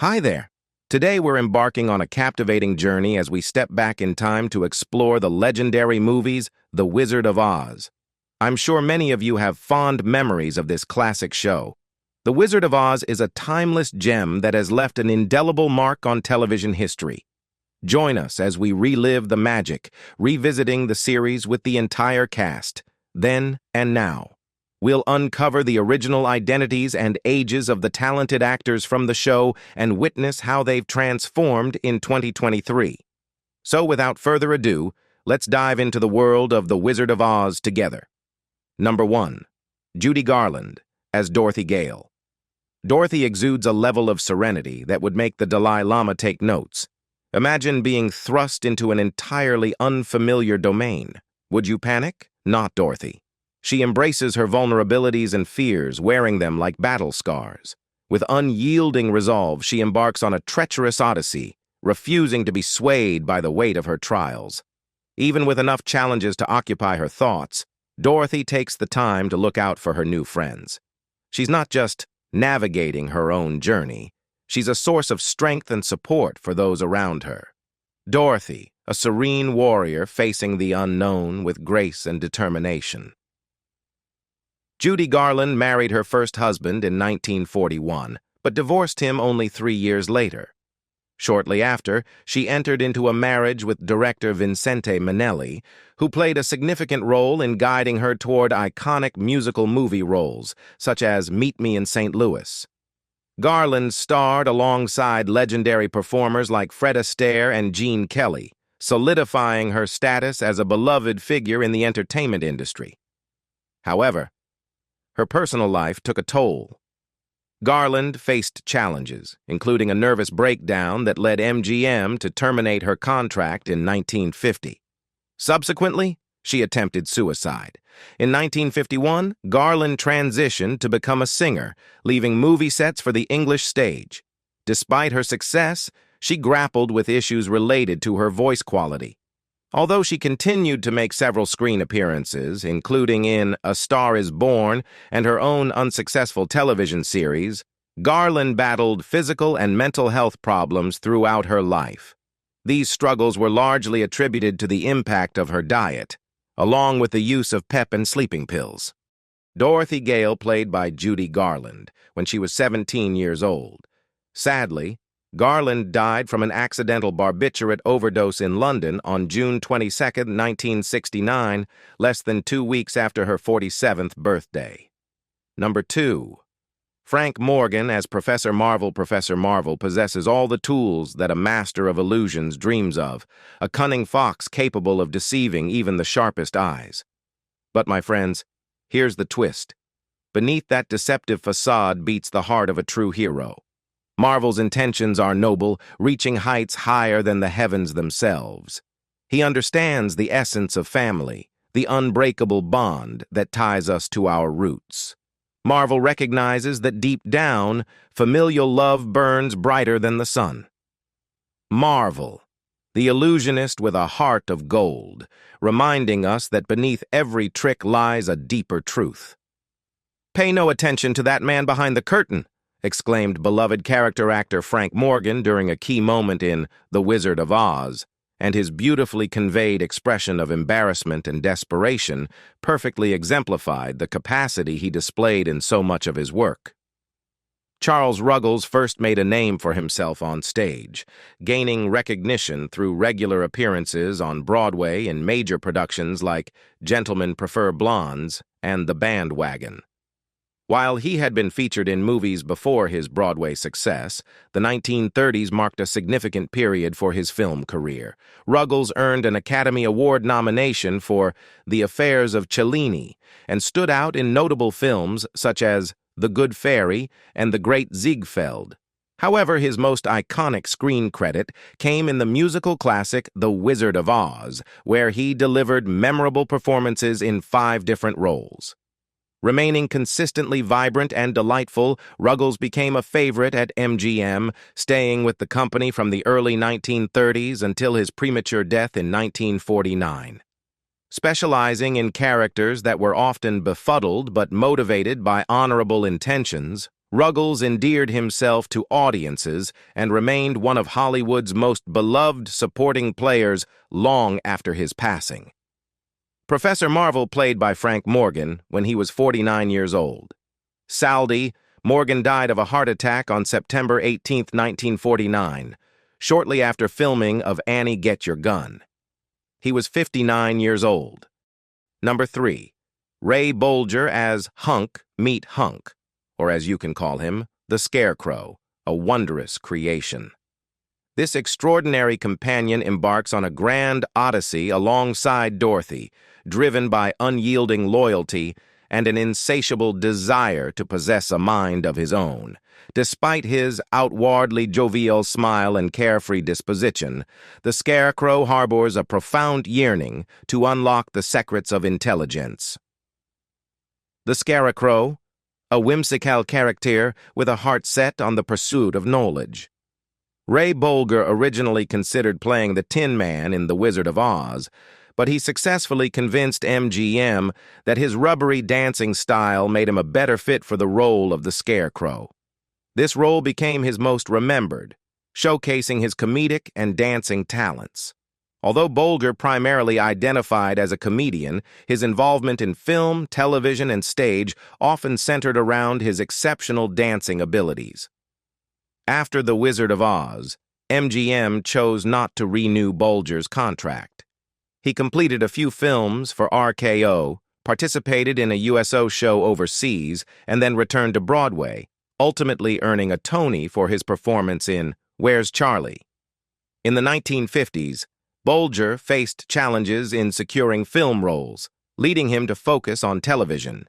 Hi there. Today we're embarking on a captivating journey as we step back in time to explore the legendary movies The Wizard of Oz. I'm sure many of you have fond memories of this classic show. The Wizard of Oz is a timeless gem that has left an indelible mark on television history. Join us as we relive the magic, revisiting the series with the entire cast, then and now. We'll uncover the original identities and ages of the talented actors from the show and witness how they've transformed in 2023. So without further ado, let's dive into the world of The Wizard of Oz together. Number 1. Judy Garland as Dorothy Gale. Dorothy exudes a level of serenity that would make the Dalai Lama take notes. Imagine being thrust into an entirely unfamiliar domain. Would you panic? Not Dorothy. She embraces her vulnerabilities and fears, wearing them like battle scars. With unyielding resolve, she embarks on a treacherous odyssey, refusing to be swayed by the weight of her trials. Even with enough challenges to occupy her thoughts, Dorothy takes the time to look out for her new friends. She's not just navigating her own journey, she's a source of strength and support for those around her. Dorothy, a serene warrior facing the unknown with grace and determination. Judy Garland married her first husband in 1941, but divorced him only 3 years later. Shortly after, she entered into a marriage with director Vincente Minnelli, who played a significant role in guiding her toward iconic musical movie roles, such as Meet Me in St. Louis. Garland starred alongside legendary performers like Fred Astaire and Gene Kelly, solidifying her status as a beloved figure in the entertainment industry. However, her personal life took a toll. Garland faced challenges, including a nervous breakdown that led MGM to terminate her contract in 1950. Subsequently, she attempted suicide. In 1951, Garland transitioned to become a singer, leaving movie sets for the English stage. Despite her success, she grappled with issues related to her voice quality. Although she continued to make several screen appearances, including in A Star is Born and her own unsuccessful television series, Garland battled physical and mental health problems throughout her life. These struggles were largely attributed to the impact of her diet, along with the use of pep and sleeping pills. Dorothy Gale played by Judy Garland when she was 17 years old. Sadly, Garland died from an accidental barbiturate overdose in London on June 22, 1969, less than 2 weeks after her 47th birthday. Number 2. Frank Morgan as Professor Marvel. Professor Marvel possesses all the tools that a master of illusions dreams of, a cunning fox capable of deceiving even the sharpest eyes. But, my friends, here's the twist. Beneath that deceptive facade beats the heart of a true hero. Marvel's intentions are noble, reaching heights higher than the heavens themselves. He understands the essence of family, the unbreakable bond that ties us to our roots. Marvel recognizes that deep down, familial love burns brighter than the sun. Marvel, the illusionist with a heart of gold, reminding us that beneath every trick lies a deeper truth. "Pay no attention to that man behind the curtain," exclaimed beloved character actor Frank Morgan during a key moment in The Wizard of Oz, and his beautifully conveyed expression of embarrassment and desperation perfectly exemplified the capacity he displayed in so much of his work. Charles Ruggles first made a name for himself on stage, gaining recognition through regular appearances on Broadway in major productions like Gentlemen Prefer Blondes and The Bandwagon. While he had been featured in movies before his Broadway success, the 1930s marked a significant period for his film career. Ruggles earned an Academy Award nomination for The Affairs of Cellini and stood out in notable films such as The Good Fairy and The Great Ziegfeld. However, his most iconic screen credit came in the musical classic The Wizard of Oz, where he delivered memorable performances in 5 different roles. Remaining consistently vibrant and delightful, Ruggles became a favorite at MGM, staying with the company from the early 1930s until his premature death in 1949. Specializing in characters that were often befuddled but motivated by honorable intentions, Ruggles endeared himself to audiences and remained one of Hollywood's most beloved supporting players long after his passing. Professor Marvel played by Frank Morgan when he was 49 years old. Saldi, Morgan died of a heart attack on September 18, 1949, shortly after filming of Annie Get Your Gun. He was 59 years old. Number 3. Ray Bolger as Hunk, meet Hunk, or as you can call him, the Scarecrow, a wondrous creation. This extraordinary companion embarks on a grand odyssey alongside Dorothy, driven by unyielding loyalty and an insatiable desire to possess a mind of his own. Despite his outwardly jovial smile and carefree disposition, the Scarecrow harbors a profound yearning to unlock the secrets of intelligence. The Scarecrow, a whimsical character with a heart set on the pursuit of knowledge. Ray Bolger originally considered playing the Tin Man in The Wizard of Oz, but he successfully convinced MGM that his rubbery dancing style made him a better fit for the role of the Scarecrow. This role became his most remembered, showcasing his comedic and dancing talents. Although Bolger primarily identified as a comedian, his involvement in film, television, and stage often centered around his exceptional dancing abilities. After The Wizard of Oz, MGM chose not to renew Bolger's contract. He completed a few films for RKO, participated in a USO show overseas, and then returned to Broadway, ultimately earning a Tony for his performance in Where's Charlie? In the 1950s, Bolger faced challenges in securing film roles, leading him to focus on television.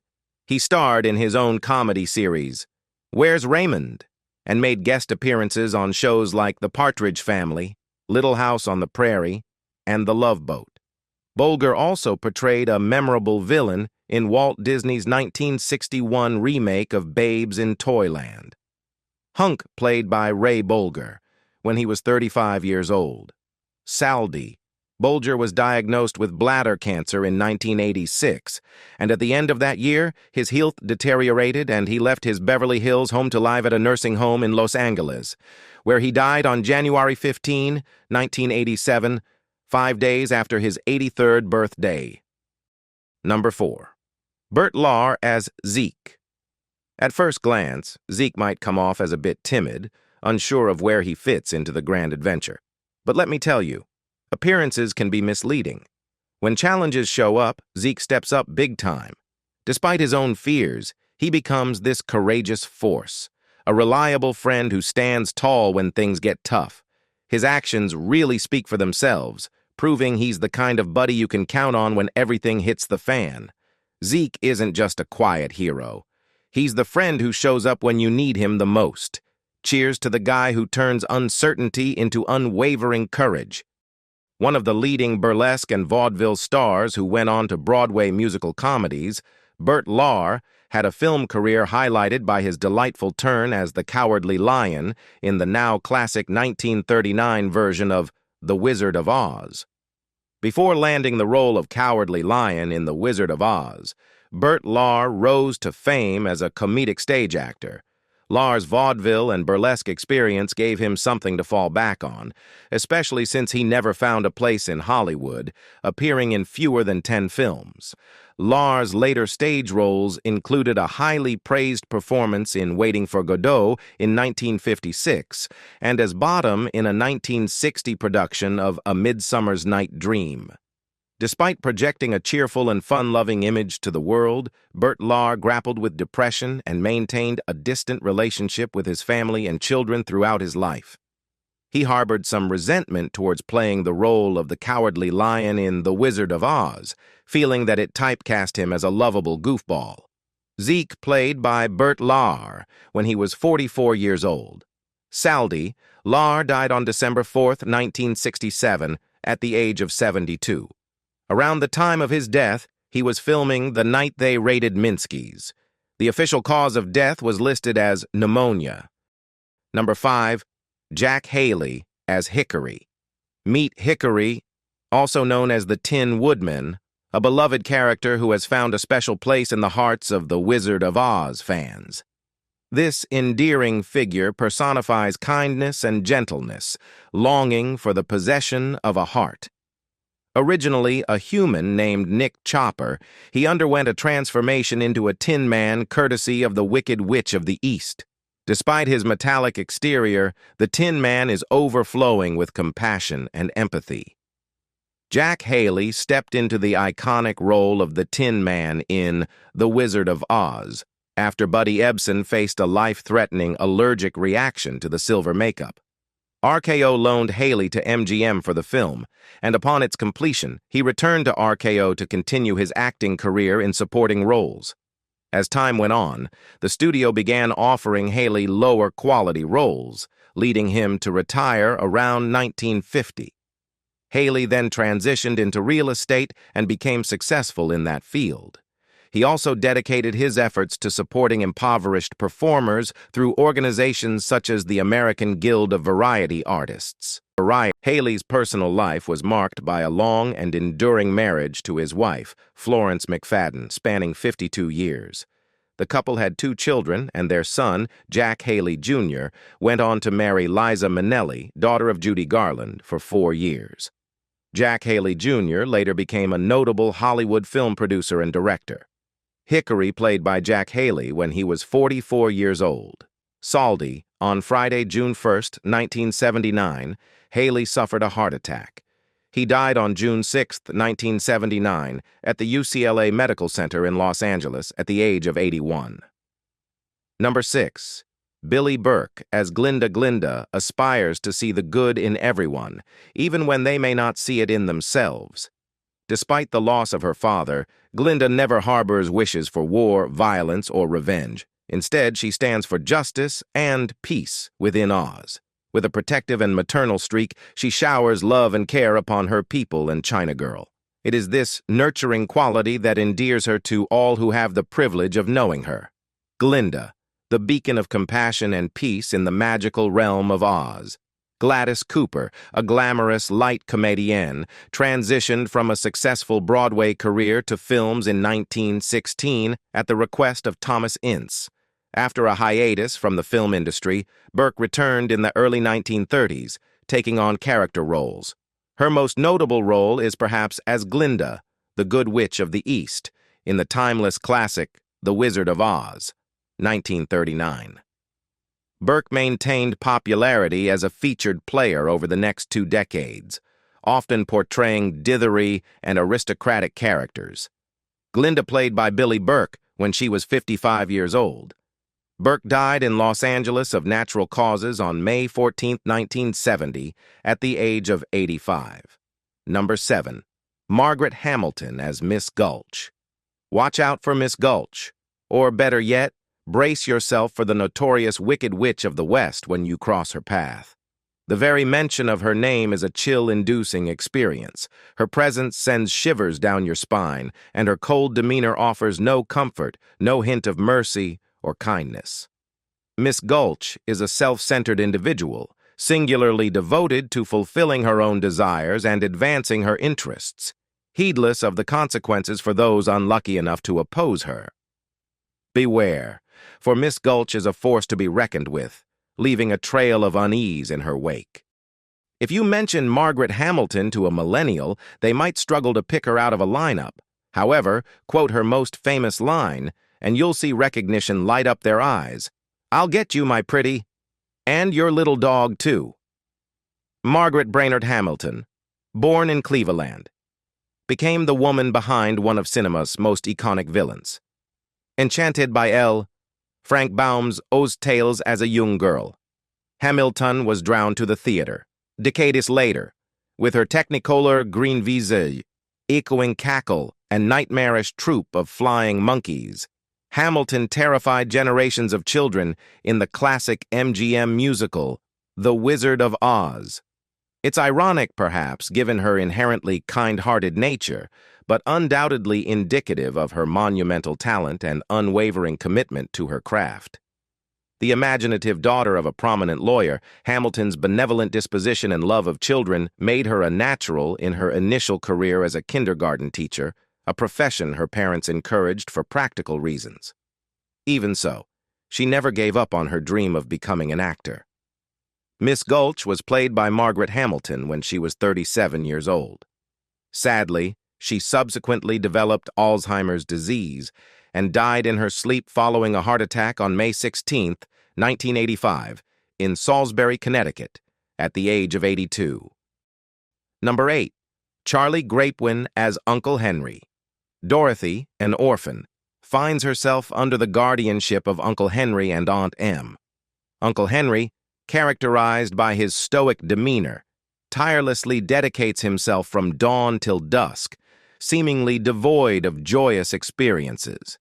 He starred in his own comedy series, Where's Raymond? And made guest appearances on shows like The Partridge Family, Little House on the Prairie, and The Love Boat. Bolger also portrayed a memorable villain in Walt Disney's 1961 remake of Babes in Toyland. Hunk played by Ray Bolger when he was 35 years old. Saldi. Bolger was diagnosed with bladder cancer in 1986, and at the end of that year, his health deteriorated and he left his Beverly Hills home to live at a nursing home in Los Angeles, where he died on January 15, 1987, 5 days after his 83rd birthday. Number 4. Bert Lahr as Zeke. At first glance, Zeke might come off as a bit timid, unsure of where he fits into the grand adventure. But let me tell you, appearances can be misleading. When challenges show up, Zeke steps up big time. Despite his own fears, he becomes this courageous force, a reliable friend who stands tall when things get tough. His actions really speak for themselves, proving he's the kind of buddy you can count on when everything hits the fan. Zeke isn't just a quiet hero. He's the friend who shows up when you need him the most. Cheers to the guy who turns uncertainty into unwavering courage. One of the leading burlesque and vaudeville stars who went on to Broadway musical comedies, Bert Lahr had a film career highlighted by his delightful turn as the Cowardly Lion in the now classic 1939 version of The Wizard of Oz. Before landing the role of Cowardly Lion in The Wizard of Oz, Bert Lahr rose to fame as a comedic stage actor. Lahr's vaudeville and burlesque experience gave him something to fall back on, especially since he never found a place in Hollywood, appearing in fewer than 10 films. Lahr's later stage roles included a highly praised performance in Waiting for Godot in 1956 and as Bottom in a 1960 production of A Midsummer's Night Dream. Despite projecting a cheerful and fun-loving image to the world, Bert Lahr grappled with depression and maintained a distant relationship with his family and children throughout his life. He harbored some resentment towards playing the role of the Cowardly Lion in The Wizard of Oz, feeling that it typecast him as a lovable goofball. Zeke played by Bert Lahr when he was 44 years old. Saldi. Lahr died on December 4, 1967, at the age of 72. Around the time of his death, he was filming The Night They Raided Minsky's. The official cause of death was listed as pneumonia. Number 5. Jack Haley as Hickory. Meet Hickory, also known as the Tin Woodman, a beloved character who has found a special place in the hearts of the Wizard of Oz fans. This endearing figure personifies kindness and gentleness, longing for the possession of a heart. Originally a human named Nick Chopper, he underwent a transformation into a Tin Man courtesy of the Wicked Witch of the East. Despite his metallic exterior, the Tin Man is overflowing with compassion and empathy. Jack Haley stepped into the iconic role of the Tin Man in The Wizard of Oz, after Buddy Ebsen faced a life-threatening allergic reaction to the silver makeup. RKO loaned Haley to MGM for the film, and upon its completion, he returned to RKO to continue his acting career in supporting roles. As time went on, the studio began offering Haley lower-quality roles, leading him to retire around 1950. Haley then transitioned into real estate and became successful in that field. He also dedicated his efforts to supporting impoverished performers through organizations such as the American Guild of Variety Artists. Haley's personal life was marked by a long and enduring marriage to his wife, Florence McFadden, spanning 52 years. The couple had 2 children, and their son, Jack Haley Jr., went on to marry Liza Minnelli, daughter of Judy Garland, for 4 years. Jack Haley Jr. later became a notable Hollywood film producer and director. Hickory played by Jack Haley when he was 44 years old. Saldi, on Friday, June 1, 1979, Haley suffered a heart attack. He died on June 6, 1979, at the UCLA Medical Center in Los Angeles at the age of 81. Number 6. Billie Burke, as Glinda aspires to see the good in everyone, even when they may not see it in themselves. Despite the loss of her father, Glinda never harbors wishes for war, violence, or revenge. Instead, she stands for justice and peace within Oz. With a protective and maternal streak, she showers love and care upon her people and China Girl. It is this nurturing quality that endears her to all who have the privilege of knowing her. Glinda, the beacon of compassion and peace in the magical realm of Oz. Gladys Cooper, a glamorous light comedienne, transitioned from a successful Broadway career to films in 1916 at the request of Thomas Ince. After a hiatus from the film industry, Burke returned in the early 1930s, taking on character roles. Her most notable role is perhaps as Glinda, the Good Witch of the East, in the timeless classic The Wizard of Oz, 1939. Burke maintained popularity as a featured player over the next 2 decades, often portraying dithery and aristocratic characters. Glinda played by Billie Burke when she was 55 years old. Burke died in Los Angeles of natural causes on May 14, 1970, at the age of 85. Number 7. Margaret Hamilton as Miss Gulch. Watch out for Miss Gulch, or better yet, brace yourself for the notorious Wicked Witch of the West when you cross her path. The very mention of her name is a chill-inducing experience. Her presence sends shivers down your spine, and her cold demeanor offers no comfort, no hint of mercy or kindness. Miss Gulch is a self-centered individual, singularly devoted to fulfilling her own desires and advancing her interests, heedless of the consequences for those unlucky enough to oppose her. Beware, for Miss Gulch is a force to be reckoned with, leaving a trail of unease in her wake. If you mention Margaret Hamilton to a millennial, they might struggle to pick her out of a lineup. However, quote her most famous line, and you'll see recognition light up their eyes. "I'll get you, my pretty. And your little dog, too." Margaret Brainerd Hamilton, born in Cleveland, became the woman behind one of cinema's most iconic villains. Enchanted by Frank Baum's Oz Tales as a young girl, Hamilton was drawn to the theater. Decades later, with her technicolor green visage, echoing cackle, and nightmarish troupe of flying monkeys, Hamilton terrified generations of children in the classic MGM musical, The Wizard of Oz. It's ironic, perhaps, given her inherently kind-hearted nature, but undoubtedly indicative of her monumental talent and unwavering commitment to her craft. The imaginative daughter of a prominent lawyer, Hamilton's benevolent disposition and love of children made her a natural in her initial career as a kindergarten teacher, a profession her parents encouraged for practical reasons. Even so, she never gave up on her dream of becoming an actor. Miss Gulch was played by Margaret Hamilton when she was 37 years old. Sadly, she subsequently developed Alzheimer's disease and died in her sleep following a heart attack on May 16, 1985, in Salisbury, Connecticut, at the age of 82. Number 8. Charlie Grapewin as Uncle Henry. Dorothy, an orphan, finds herself under the guardianship of Uncle Henry and Aunt Em. Uncle Henry, characterized by his stoic demeanor, tirelessly dedicates himself from dawn till dusk, seemingly devoid of joyous experiences.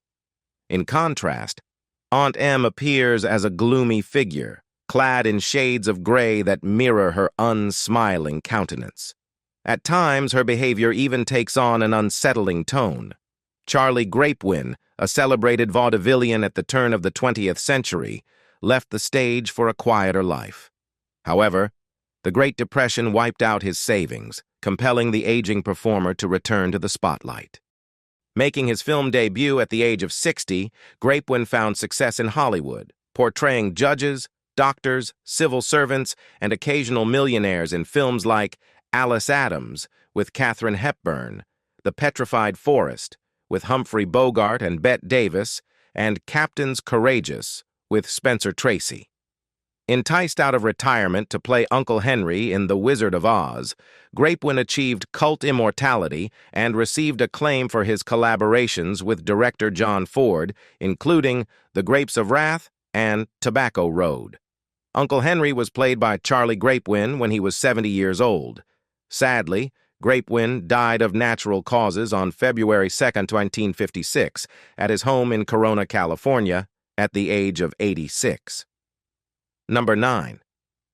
In contrast, Aunt Em appears as a gloomy figure, clad in shades of gray that mirror her unsmiling countenance. At times, her behavior even takes on an unsettling tone. Charlie Grapewin, a celebrated vaudevillian at the turn of the 20th century, left the stage for a quieter life. However, the Great Depression wiped out his savings, compelling the aging performer to return to the spotlight. Making his film debut at the age of 60, Grapewin found success in Hollywood, portraying judges, doctors, civil servants, and occasional millionaires in films like Alice Adams with Katharine Hepburn, The Petrified Forest with Humphrey Bogart and Bette Davis, and Captains Courageous with Spencer Tracy. Enticed out of retirement to play Uncle Henry in The Wizard of Oz, Grapewin achieved cult immortality and received acclaim for his collaborations with director John Ford, including The Grapes of Wrath and Tobacco Road. Uncle Henry was played by Charlie Grapewin when he was 70 years old. Sadly, Grapewin died of natural causes on February 2, 1956, at his home in Corona, California, at the age of 86. Number 9.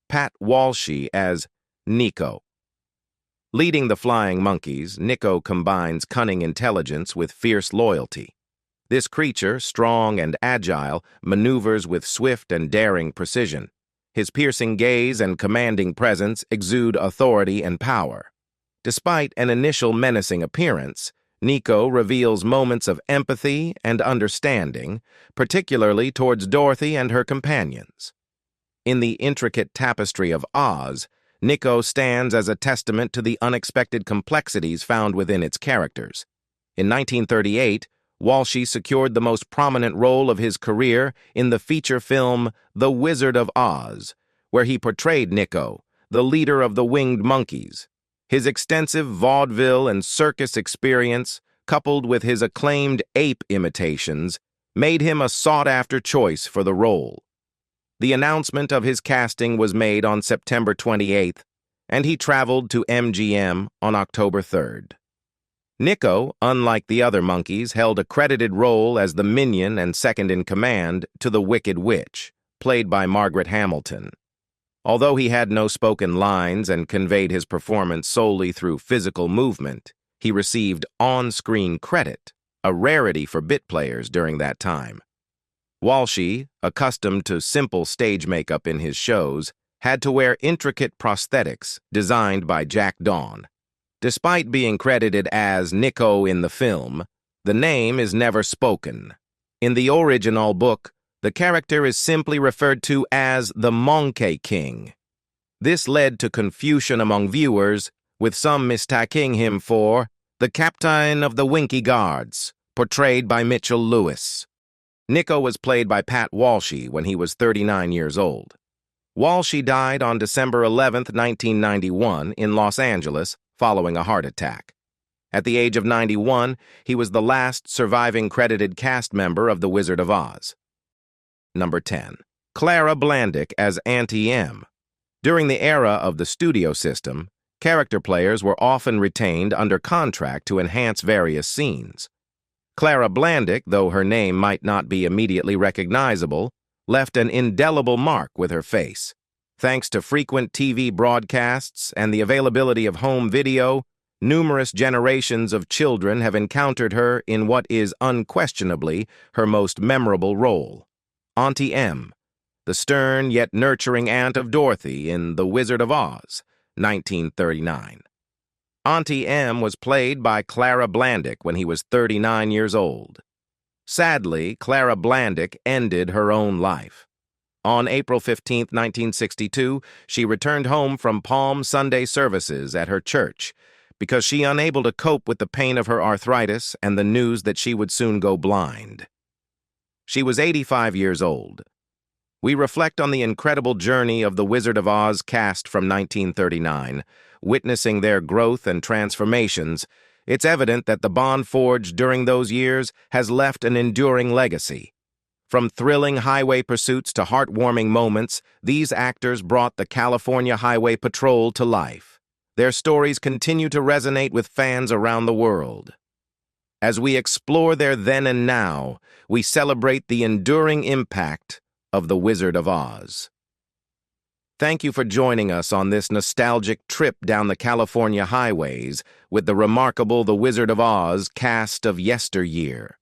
Pat Walshe as Niko. Leading the Flying Monkeys, Niko combines cunning intelligence with fierce loyalty. This creature, strong and agile, maneuvers with swift and daring precision. His piercing gaze and commanding presence exude authority and power. Despite an initial menacing appearance, Niko reveals moments of empathy and understanding, particularly towards Dorothy and her companions. In the intricate tapestry of Oz, Niko stands as a testament to the unexpected complexities found within its characters. In 1938, Walshe secured the most prominent role of his career in the feature film The Wizard of Oz, where he portrayed Niko, the leader of the Winged Monkeys. His extensive vaudeville and circus experience, coupled with his acclaimed ape imitations, made him a sought-after choice for the role. The announcement of his casting was made on September 28th, and he traveled to MGM on October 3rd. Niko, unlike the other monkeys, held a credited role as the minion and second-in-command to the Wicked Witch, played by Margaret Hamilton. Although he had no spoken lines and conveyed his performance solely through physical movement, he received on-screen credit, a rarity for bit players during that time. Walshe, accustomed to simple stage makeup in his shows, had to wear intricate prosthetics designed by Jack Dawn. Despite being credited as Niko in the film, the name is never spoken. In the original book, the character is simply referred to as the Monkey King. This led to confusion among viewers, with some mistaking him for the Captain of the Winky Guards, portrayed by Mitchell Lewis. Niko was played by Pat Walshe when he was 39 years old. Walshe died on December 11, 1991, in Los Angeles, following a heart attack. At the age of 91, he was the last surviving credited cast member of The Wizard of Oz. Number 10. Clara Blandick as Auntie Em. During the era of the studio system, character players were often retained under contract to enhance various scenes. Clara Blandick, though her name might not be immediately recognizable, left an indelible mark with her face. Thanks to frequent TV broadcasts and the availability of home video, numerous generations of children have encountered her in what is unquestionably her most memorable role. Auntie Em, the stern yet nurturing aunt of Dorothy in The Wizard of Oz, 1939. Auntie Em was played by Clara Blandick when he was 39 years old. Sadly, Clara Blandick ended her own life. On April 15, 1962, she returned home from Palm Sunday services at her church because she unable to cope with the pain of her arthritis and the news that she would soon go blind. She was 85 years old. We reflect on the incredible journey of the Wizard of Oz cast from 1939, witnessing their growth and transformations. It's evident that the bond forged during those years has left an enduring legacy. From thrilling highway pursuits to heartwarming moments, these actors brought the California Highway Patrol to life. Their stories continue to resonate with fans around the world. As we explore their then and now, we celebrate the enduring impact of the Wizard of Oz. Thank you for joining us on this nostalgic trip down the California highways with the remarkable The Wizard of Oz cast of yesteryear.